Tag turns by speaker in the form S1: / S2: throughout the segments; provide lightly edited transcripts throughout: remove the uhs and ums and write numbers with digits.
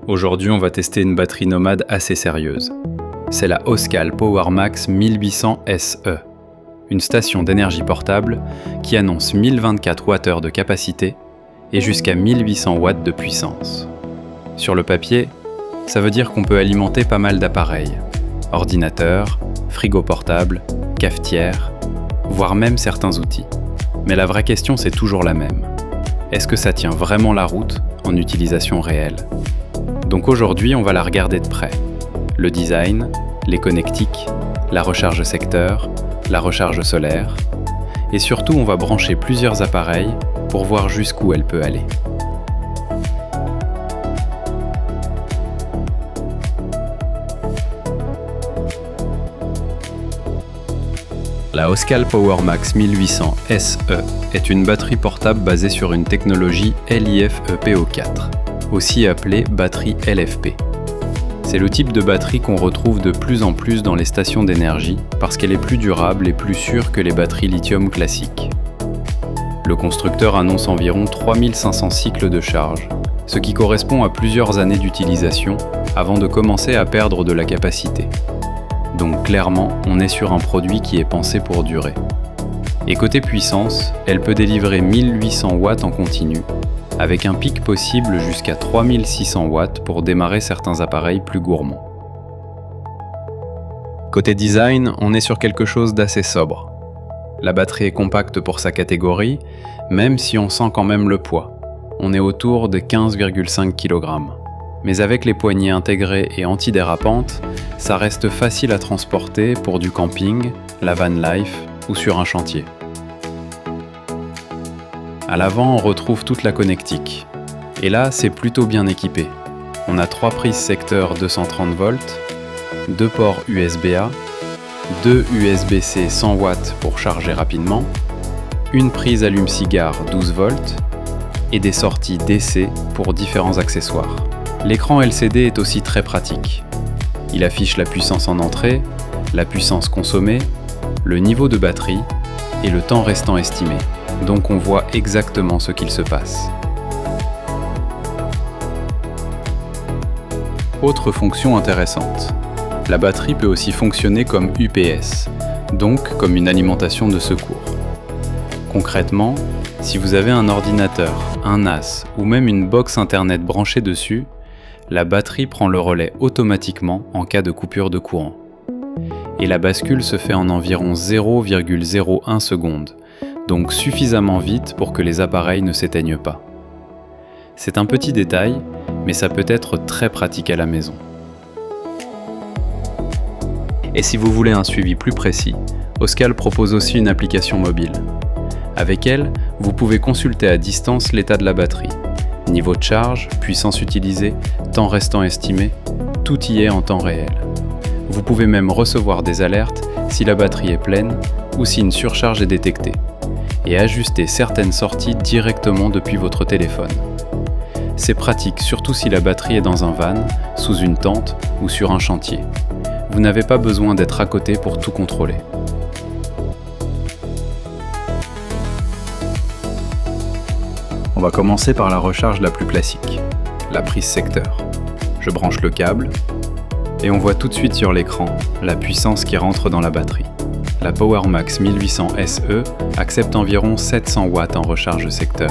S1: Aujourd'hui, on va tester une batterie nomade assez sérieuse. C'est la Oscal PowerMax 1800 SE, une station d'énergie portable qui annonce 1024 Wh de capacité et jusqu'à 1800 watts de puissance. Sur le papier, ça veut dire qu'on peut alimenter pas mal d'appareils, ordinateurs, frigo portable, cafetière, voire même certains outils. Mais la vraie question, c'est toujours la même. Est-ce que ça tient vraiment la route en utilisation réelle ? Donc aujourd'hui, on va la regarder de près. Le design, les connectiques, la recharge secteur, la recharge solaire. Et surtout, on va brancher plusieurs appareils pour voir jusqu'où elle peut aller. La Oscal PowerMax 1800 SE est une batterie portable basée sur une technologie LiFePO4, aussi appelée batterie LFP. C'est le type de batterie qu'on retrouve de plus en plus dans les stations d'énergie parce qu'elle est plus durable et plus sûre que les batteries lithium classiques. Le constructeur annonce environ 3500 cycles de charge, ce qui correspond à plusieurs années d'utilisation avant de commencer à perdre de la capacité. Donc clairement, on est sur un produit qui est pensé pour durer. Et côté puissance, elle peut délivrer 1800 watts en continu, avec un pic possible jusqu'à 3600 watts pour démarrer certains appareils plus gourmands. Côté design, on est sur quelque chose d'assez sobre. La batterie est compacte pour sa catégorie, même si on sent quand même le poids. On est autour de 15,5 kg. Mais avec les poignées intégrées et antidérapantes, ça reste facile à transporter pour du camping, la van life ou sur un chantier. À l'avant, on retrouve toute la connectique. Et là, c'est plutôt bien équipé. On a 3 prises secteur 230 volts, 2 ports USB-A, 2 USB-C 100 watts pour charger rapidement, une prise allume-cigare 12 volts et des sorties DC pour différents accessoires. L'écran LCD est aussi très pratique. Il affiche la puissance en entrée, la puissance consommée, le niveau de batterie et le temps restant estimé. Donc on voit exactement ce qu'il se passe. Autre fonction intéressante. La batterie peut aussi fonctionner comme UPS, donc comme une alimentation de secours. Concrètement, si vous avez un ordinateur, un NAS ou même une box internet branchée dessus, la batterie prend le relais automatiquement en cas de coupure de courant. Et la bascule se fait en environ 0,01 secondes, donc suffisamment vite pour que les appareils ne s'éteignent pas. C'est un petit détail, mais ça peut être très pratique à la maison. Et si vous voulez un suivi plus précis, Oscal propose aussi une application mobile. Avec elle, vous pouvez consulter à distance l'état de la batterie. Niveau de charge, puissance utilisée, temps restant estimé, tout y est en temps réel. Vous pouvez même recevoir des alertes si la batterie est pleine ou si une surcharge est détectée, et ajuster certaines sorties directement depuis votre téléphone. C'est pratique surtout si la batterie est dans un van, sous une tente ou sur un chantier. Vous n'avez pas besoin d'être à côté pour tout contrôler. On va commencer par la recharge la plus classique, la prise secteur. Je branche le câble et on voit tout de suite sur l'écran la puissance qui rentre dans la batterie. La PowerMax 1800 SE accepte environ 700 watts en recharge secteur,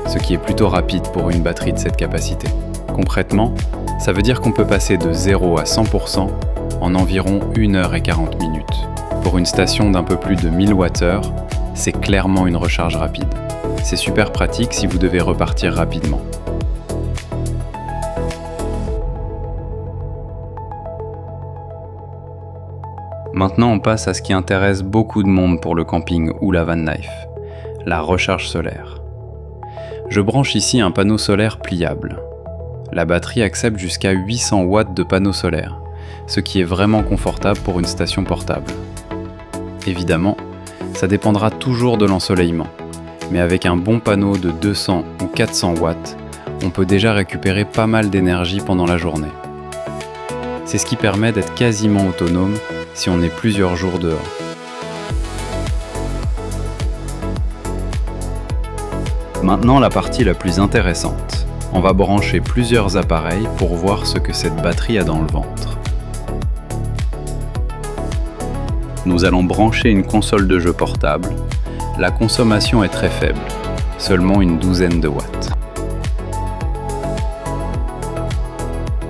S1: ce qui est plutôt rapide pour une batterie de cette capacité. Concrètement, ça veut dire qu'on peut passer de 0 à 100% en environ 1h40 minutes. Pour une station d'un peu plus de 1000 Wh, c'est clairement une recharge rapide. C'est super pratique si vous devez repartir rapidement. Maintenant, on passe à ce qui intéresse beaucoup de monde pour le camping ou la van life, la recharge solaire. Je branche ici un panneau solaire pliable. La batterie accepte jusqu'à 800 watts de panneau solaire, ce qui est vraiment confortable pour une station portable. Évidemment, ça dépendra toujours de l'ensoleillement, mais avec un bon panneau de 200 ou 400 watts, on peut déjà récupérer pas mal d'énergie pendant la journée. C'est ce qui permet d'être quasiment autonome si on est plusieurs jours dehors. Maintenant, la partie la plus intéressante. On va brancher plusieurs appareils pour voir ce que cette batterie a dans le ventre. Nous allons brancher une console de jeu portable. La consommation est très faible, seulement une douzaine de watts.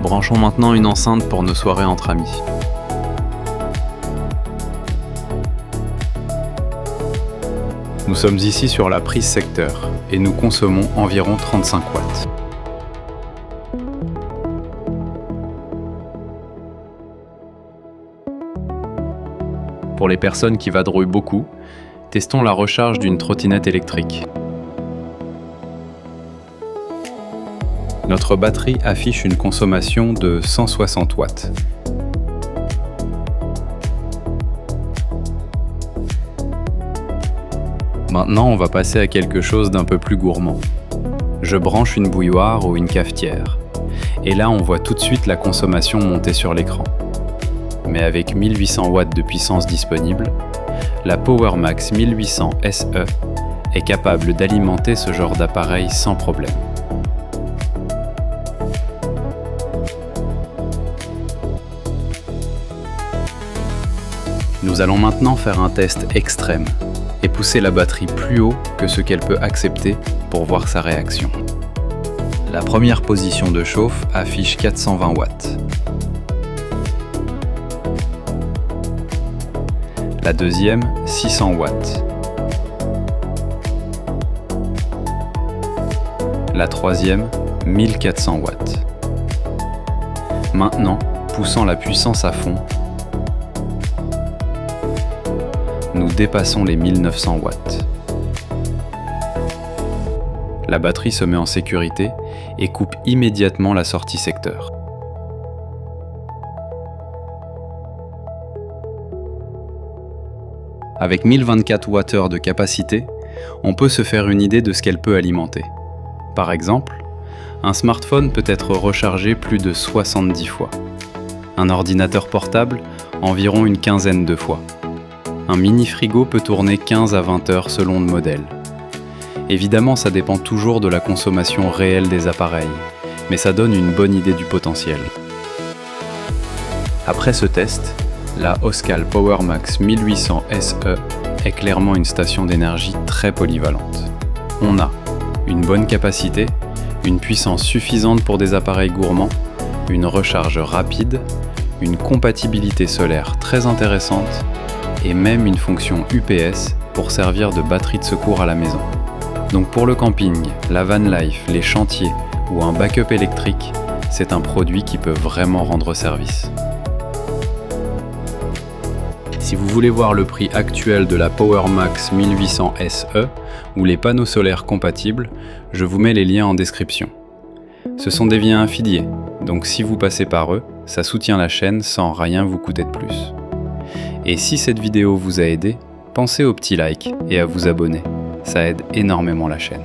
S1: Branchons maintenant une enceinte pour nos soirées entre amis. Nous sommes ici sur la prise secteur et nous consommons environ 35 watts. Pour les personnes qui vadrouillent beaucoup, testons la recharge d'une trottinette électrique. Notre batterie affiche une consommation de 160 watts. Maintenant, on va passer à quelque chose d'un peu plus gourmand. Je branche une bouilloire ou une cafetière. Et là, on voit tout de suite la consommation monter sur l'écran. Mais avec 1800 watts de puissance disponible, la PowerMax 1800 SE est capable d'alimenter ce genre d'appareil sans problème. Nous allons maintenant faire un test extrême et pousser la batterie plus haut que ce qu'elle peut accepter pour voir sa réaction. La première position de chauffe affiche 420 watts. La deuxième, 600 watts. La troisième, 1400 watts. Maintenant, poussant la puissance à fond, nous dépassons les 1900 watts. La batterie se met en sécurité et coupe immédiatement la sortie secteur. Avec 1024 Wh de capacité, on peut se faire une idée de ce qu'elle peut alimenter. Par exemple, un smartphone peut être rechargé plus de 70 fois. Un ordinateur portable, environ une quinzaine de fois. Un mini-frigo peut tourner 15 à 20 heures selon le modèle. Évidemment, ça dépend toujours de la consommation réelle des appareils, mais ça donne une bonne idée du potentiel. Après ce test, la Oscal PowerMax 1800 SE est clairement une station d'énergie très polyvalente. On a une bonne capacité, une puissance suffisante pour des appareils gourmands, une recharge rapide, une compatibilité solaire très intéressante et même une fonction UPS pour servir de batterie de secours à la maison. Donc pour le camping, la van life, les chantiers ou un backup électrique, c'est un produit qui peut vraiment rendre service. Si vous voulez voir le prix actuel de la PowerMax 1800 SE ou les panneaux solaires compatibles, je vous mets les liens en description. Ce sont des liens affiliés, donc si vous passez par eux, ça soutient la chaîne sans rien vous coûter de plus. Et si cette vidéo vous a aidé, pensez au petit like et à vous abonner, ça aide énormément la chaîne.